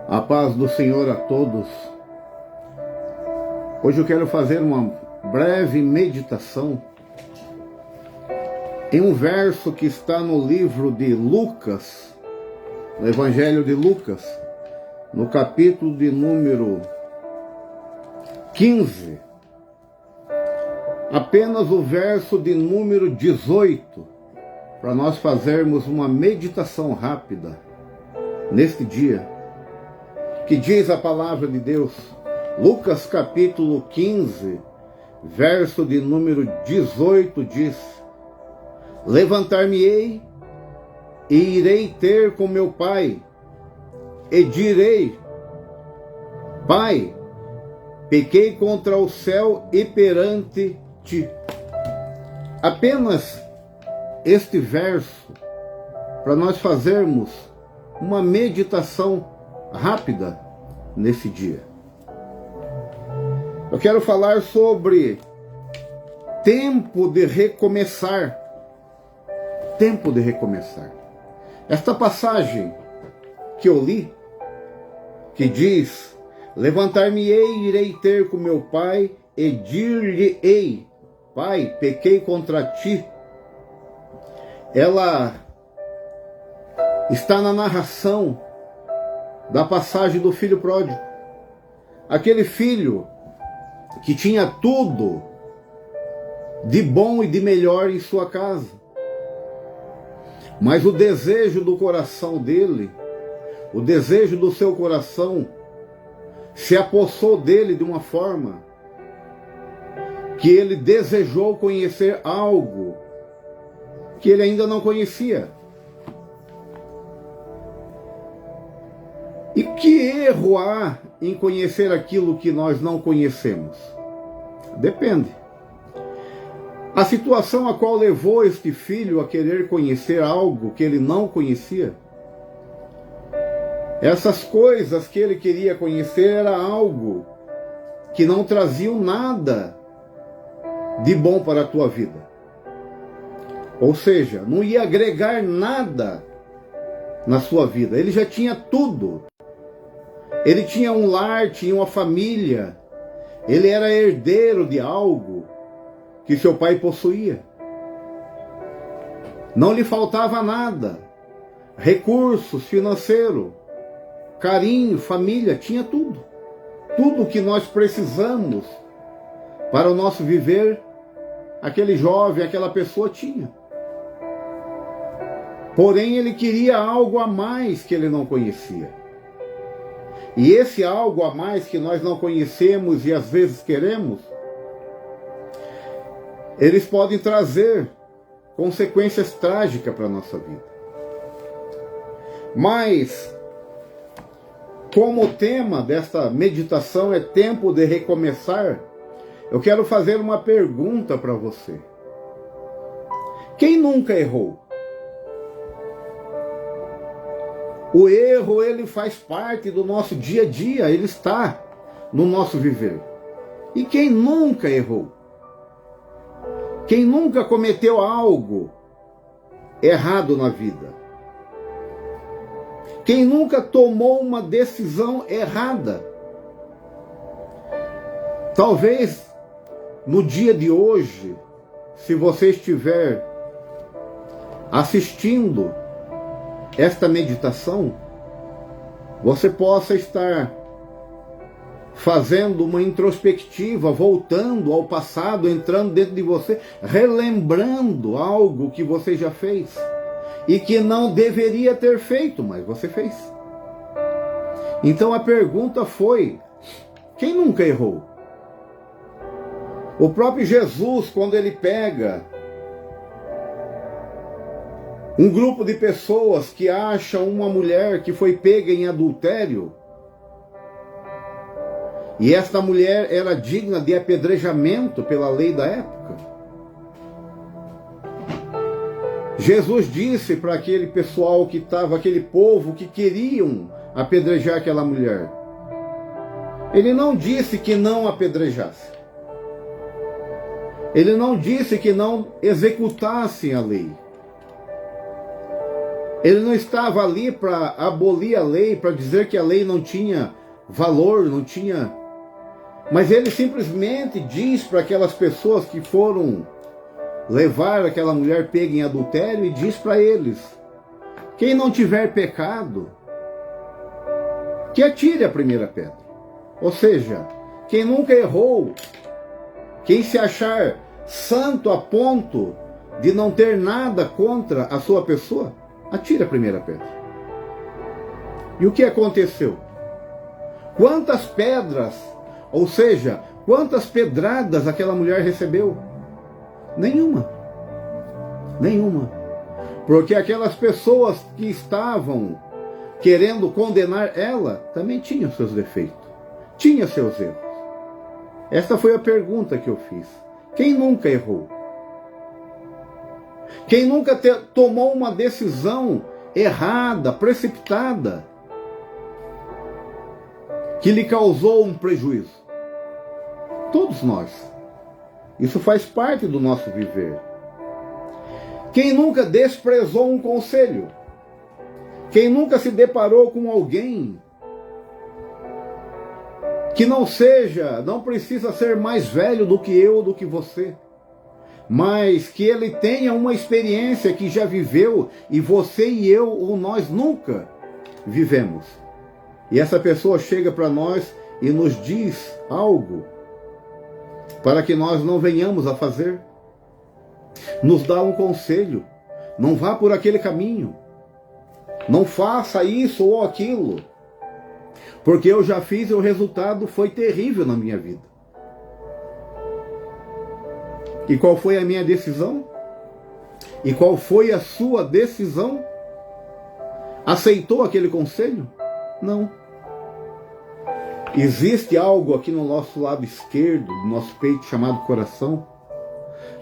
A paz do Senhor a todos. Hoje eu quero fazer uma breve meditação em um verso que está no livro de Lucas, no Evangelho de Lucas, no capítulo de número 15. Apenas o verso de número 18, para nós fazermos uma meditação rápida neste dia. Que diz a palavra de Deus, Lucas capítulo 15, verso de número 18 diz: Levantar-me-ei e irei ter com meu pai, e direi: Pai, pequei contra o céu e perante ti. Apenas este verso, para nós fazermos uma meditação rápida nesse dia. Eu quero falar sobre tempo de recomeçar. Tempo de recomeçar. Esta passagem que eu li, que diz: Levantar-me-ei e irei ter com meu pai e dir-lhe-ei: Pai, pequei contra ti. Ela está na narração da passagem do filho pródigo. Aquele filho que tinha tudo de bom e de melhor em sua casa. Mas o desejo do coração dele, o desejo do seu coração, se apossou dele de uma forma que ele desejou conhecer algo que ele ainda não conhecia. E que erro há em conhecer aquilo que nós não conhecemos? Depende. A situação a qual levou este filho a querer conhecer algo que ele não conhecia, essas coisas que ele queria conhecer era algo que não traziam nada de bom para a tua vida. Ou seja, não ia agregar nada na sua vida. Ele já tinha tudo. Ele tinha um lar, tinha uma família. Ele era herdeiro de algo que seu pai possuía. Não lhe faltava nada. Recursos financeiros, carinho, família, tinha tudo. Tudo que nós precisamos para o nosso viver, aquele jovem, aquela pessoa tinha. Porém, ele queria algo a mais que ele não conhecia. E esse algo a mais que nós não conhecemos e às vezes queremos, eles podem trazer consequências trágicas para a nossa vida. Mas, como o tema desta meditação é tempo de recomeçar, eu quero fazer uma pergunta para você. Quem nunca errou? O erro, ele faz parte do nosso dia a dia, ele está no nosso viver. E quem nunca errou? Quem nunca cometeu algo errado na vida? Quem nunca tomou uma decisão errada? Talvez no dia de hoje, se você estiver assistindo esta meditação, você possa estar fazendo uma introspectiva, voltando ao passado, entrando dentro de você, relembrando algo que você já fez e que não deveria ter feito, mas você fez. Então a pergunta foi: quem nunca errou? O próprio Jesus, quando ele pega um grupo de pessoas que acham uma mulher que foi pega em adultério, e esta mulher era digna de apedrejamento pela lei da época, Jesus disse para aquele pessoal que estava, aquele povo que queriam apedrejar aquela mulher, ele não disse que não apedrejasse, ele não disse que não executassem a lei. Ele não estava ali para abolir a lei, para dizer que a lei não tinha valor, não tinha... Mas ele simplesmente diz para aquelas pessoas que foram levar aquela mulher pega em adultério, e diz para eles: quem não tiver pecado, que atire a primeira pedra. Ou seja, quem nunca errou, quem se achar santo a ponto de não ter nada contra a sua pessoa, atire a primeira pedra. E o que aconteceu? Quantas pedras, ou seja, quantas pedradas aquela mulher recebeu? Nenhuma. Nenhuma. Porque aquelas pessoas que estavam querendo condenar ela também tinham seus defeitos, tinham seus erros. Esta foi a pergunta que eu fiz. Quem nunca errou? Quem nunca tomou uma decisão errada, precipitada, que lhe causou um prejuízo? Todos nós. Isso faz parte do nosso viver. Quem nunca desprezou um conselho? Quem nunca se deparou com alguém que não precisa ser mais velho do que eu ou do que você, mas que ele tenha uma experiência que já viveu e você e eu ou nós nunca vivemos. E essa pessoa chega para nós e nos diz algo para que nós não venhamos a fazer. Nos dá um conselho: não vá por aquele caminho, não faça isso ou aquilo, porque eu já fiz e o resultado foi terrível na minha vida. E qual foi a minha decisão? E qual foi a sua decisão? Aceitou aquele conselho? Não. Existe algo aqui no nosso lado esquerdo, do nosso peito, chamado coração,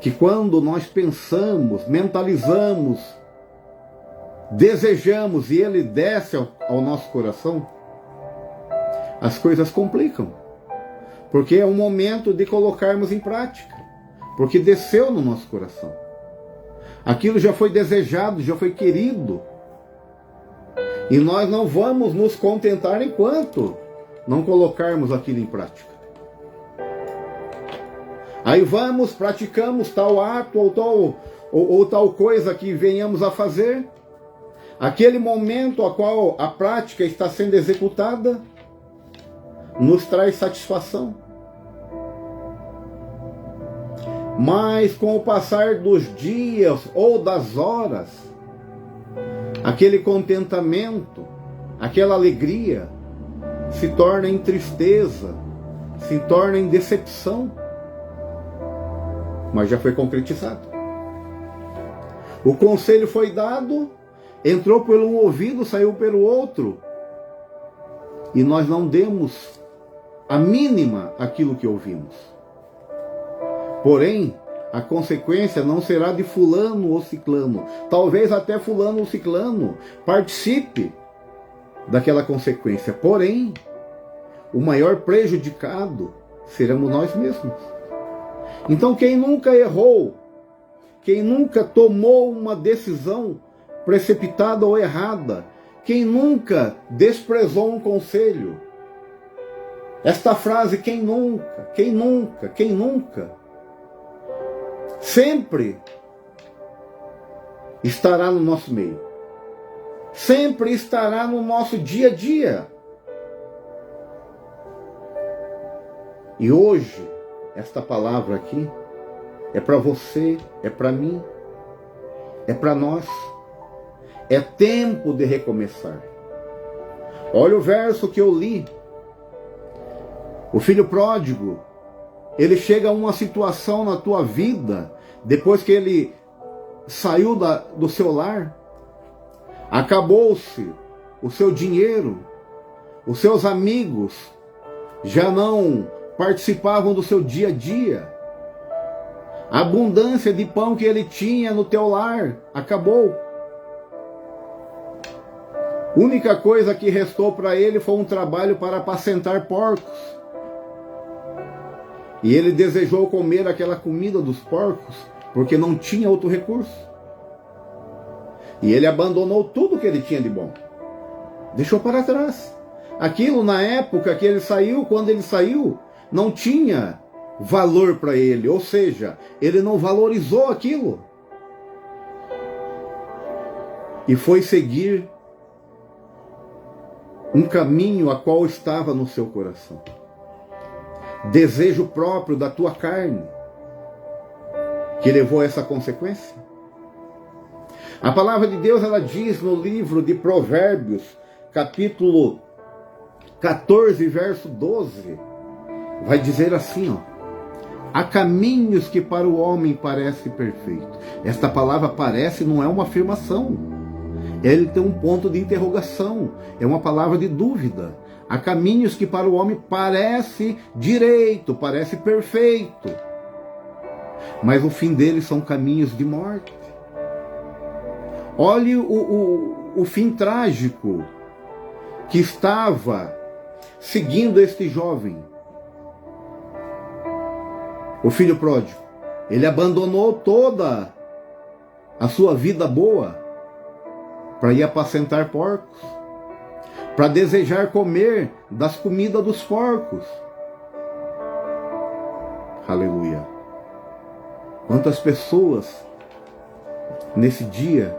que quando nós pensamos, mentalizamos, desejamos e ele desce ao nosso coração, as coisas complicam. Porque é um momento de colocarmos em prática. Porque desceu no nosso coração. Aquilo já foi desejado, já foi querido. E nós não vamos nos contentar enquanto não colocarmos aquilo em prática. Aí vamos, praticamos tal ato ou tal coisa que venhamos a fazer. Aquele momento a qual a prática está sendo executada nos traz satisfação. Mas com o passar dos dias ou das horas, aquele contentamento, aquela alegria se torna em tristeza, se torna em decepção. Mas já foi concretizado. O conselho foi dado, entrou por um ouvido, saiu pelo outro, e nós não demos a mínima aquilo que ouvimos. Porém, a consequência não será de fulano ou ciclano. Talvez até fulano ou ciclano participe daquela consequência. Porém, o maior prejudicado seremos nós mesmos. Então, quem nunca errou, quem nunca tomou uma decisão precipitada ou errada, quem nunca desprezou um conselho, esta frase, quem nunca, quem nunca, quem nunca, sempre estará no nosso meio. Sempre estará no nosso dia a dia. E hoje, esta palavra aqui é para você, é para mim, é para nós. É tempo de recomeçar. Olha o verso que eu li. O filho pródigo, ele chega a uma situação na tua vida, depois que ele saiu do seu lar, acabou-se o seu dinheiro, os seus amigos já não participavam do seu dia a dia, a abundância de pão que ele tinha no teu lar acabou. A única coisa que restou para ele foi um trabalho para apacentar porcos. E ele desejou comer aquela comida dos porcos, porque não tinha outro recurso. E ele abandonou tudo que ele tinha de bom. Deixou para trás. Aquilo na época que ele saiu, quando ele saiu, não tinha valor para ele. Ou seja, ele não valorizou aquilo. E foi seguir um caminho a qual estava no seu coração. Desejo próprio da tua carne, que levou a essa consequência. A palavra de Deus, ela diz no livro de Provérbios, capítulo 14, verso 12, vai dizer assim, ó: há caminhos que para o homem parece perfeito. Esta palavra parece não é uma afirmação. Ele tem um ponto de interrogação. É uma palavra de dúvida. Há caminhos que para o homem parece direito, parece perfeito. Mas o fim deles são caminhos de morte. Olhe o fim trágico que estava seguindo este jovem. O filho pródigo. Ele abandonou toda a sua vida boa para ir apacentar porcos, para desejar comer das comidas dos porcos. Aleluia. Quantas pessoas nesse dia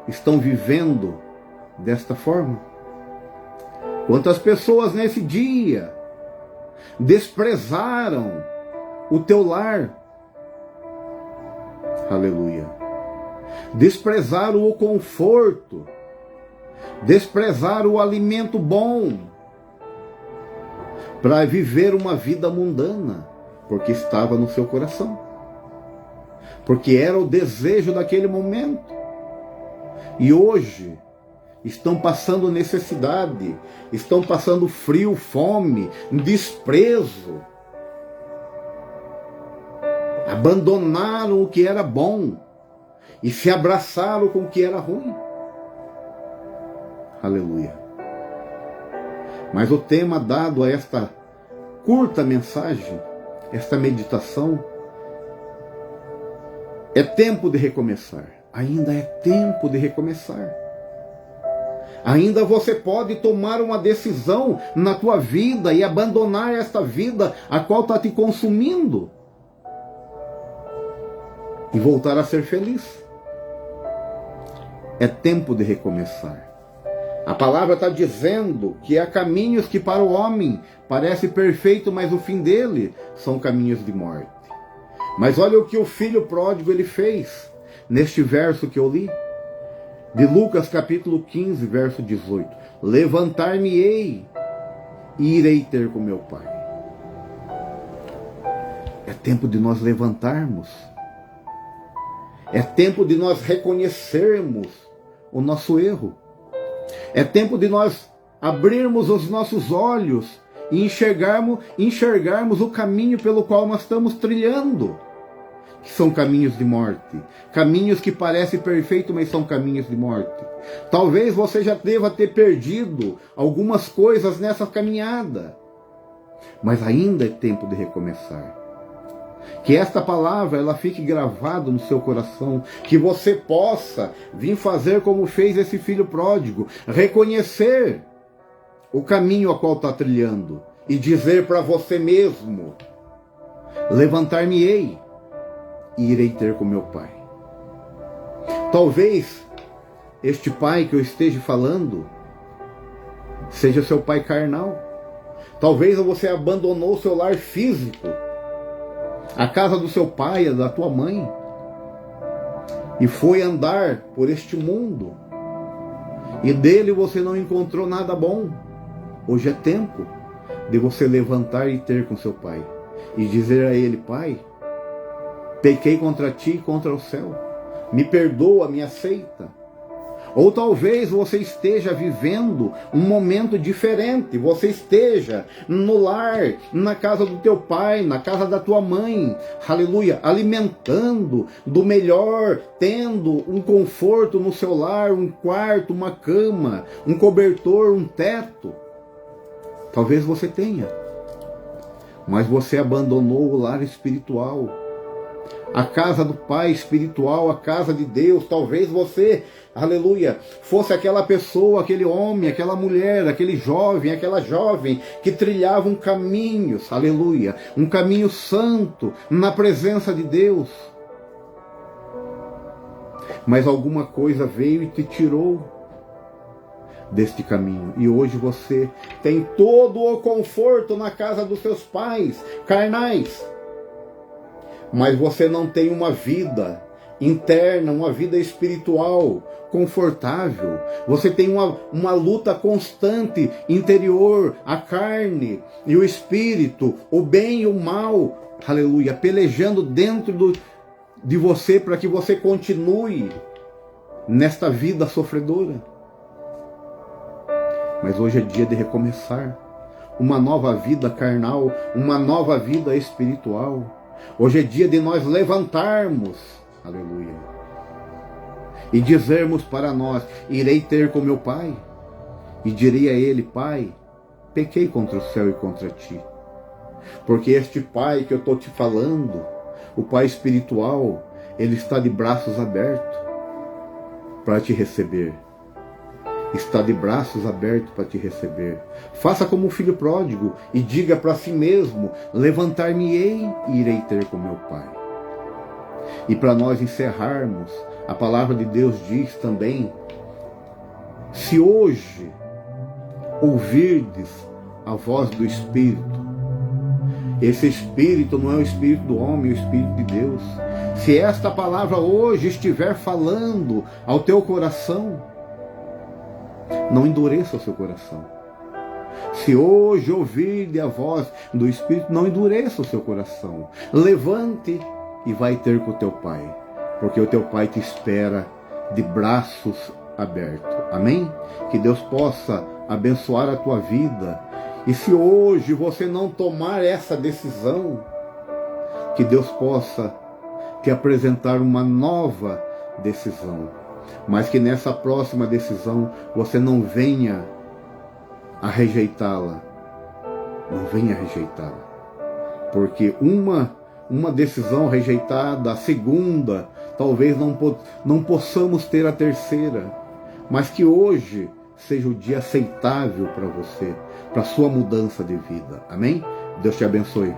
estão vivendo desta forma? Quantas pessoas nesse dia desprezaram o teu lar? Aleluia. Desprezaram o conforto, desprezaram o alimento bom, para viver uma vida mundana, porque estava no seu coração, porque era o desejo daquele momento. E hoje estão passando necessidade, estão passando frio, fome, desprezo. Abandonaram o que era bom e se abraçaram com o que era ruim. Aleluia. Mas o tema dado a esta curta mensagem, esta meditação, é tempo de recomeçar. Ainda é tempo de recomeçar. Ainda você pode tomar uma decisão na tua vida e abandonar esta vida a qual está te consumindo e voltar a ser feliz. É tempo de recomeçar. A palavra está dizendo que há caminhos que para o homem parece perfeito, mas o fim dele são caminhos de morte. Mas olha o que o filho pródigo ele fez neste verso que eu li, de Lucas capítulo 15, verso 18. Levantar-me-ei e irei ter com meu pai. É tempo de nós levantarmos. É tempo de nós reconhecermos o nosso erro. É tempo de nós abrirmos os nossos olhos e enxergarmos o caminho pelo qual nós estamos trilhando, que são caminhos de morte. Caminhos que parecem perfeitos, mas são caminhos de morte. Talvez você já deva ter perdido algumas coisas nessa caminhada, mas ainda é tempo de recomeçar. Que esta palavra ela fique gravada no seu coração, que você possa vir fazer como fez esse filho pródigo, reconhecer o caminho a qual está trilhando e dizer para você mesmo: levantar-me-ei e irei ter com meu pai. Talvez este pai que eu esteja falando seja seu pai carnal. Talvez você abandonou o seu lar físico, a casa do seu pai, a da tua mãe, e foi andar por este mundo, e dele você não encontrou nada bom. Hoje é tempo de você levantar e ter com seu pai, e dizer a ele: pai, pequei contra ti e contra o céu, me perdoa, me aceita. Ou talvez você esteja vivendo um momento diferente, você esteja no lar, na casa do teu pai, na casa da tua mãe, aleluia, alimentando do melhor, tendo um conforto no seu lar, um quarto, uma cama, um cobertor, um teto. Talvez você tenha, mas você abandonou o lar espiritual, a casa do Pai espiritual, a casa de Deus. Talvez você, aleluia, fosse aquela pessoa, aquele homem, aquela mulher, aquele jovem, aquela jovem que trilhava um caminho, aleluia, um caminho santo na presença de Deus. Mas alguma coisa veio e te tirou deste caminho. E hoje você tem todo o conforto na casa dos seus pais carnais. Mas você não tem uma vida interna, uma vida espiritual confortável. Você tem uma luta constante interior, a carne e o espírito, o bem e o mal, aleluia, pelejando dentro de você para que você continue nesta vida sofredora. Mas hoje é dia de recomeçar uma nova vida carnal, uma nova vida espiritual. Hoje é dia de nós levantarmos, aleluia, e dizermos para nós: irei ter com meu Pai, e direi a Ele: Pai, pequei contra o céu e contra ti. Porque este Pai que eu estou te falando, o Pai espiritual, Ele está de braços abertos para te receber. Está de braços abertos para te receber. Faça como um filho pródigo e diga para si mesmo: levantar-me-ei e irei ter com meu Pai. E para nós encerrarmos, a palavra de Deus diz também: se hoje ouvirdes a voz do Espírito, esse Espírito não é o Espírito do homem, é o Espírito de Deus. Se esta palavra hoje estiver falando ao teu coração, não endureça o seu coração. Se hoje ouvir a voz do Espírito, não endureça o seu coração. Levante e vai ter com o teu Pai, porque o teu Pai te espera de braços abertos. Amém? Que Deus possa abençoar a tua vida. E se hoje você não tomar essa decisão, que Deus possa te apresentar uma nova decisão. Mas que nessa próxima decisão você não venha a rejeitá-la. Não venha a rejeitá-la. Porque uma decisão rejeitada, a segunda, talvez não possamos ter a terceira. Mas que hoje seja o dia aceitável para você, para a sua mudança de vida. Amém? Deus te abençoe.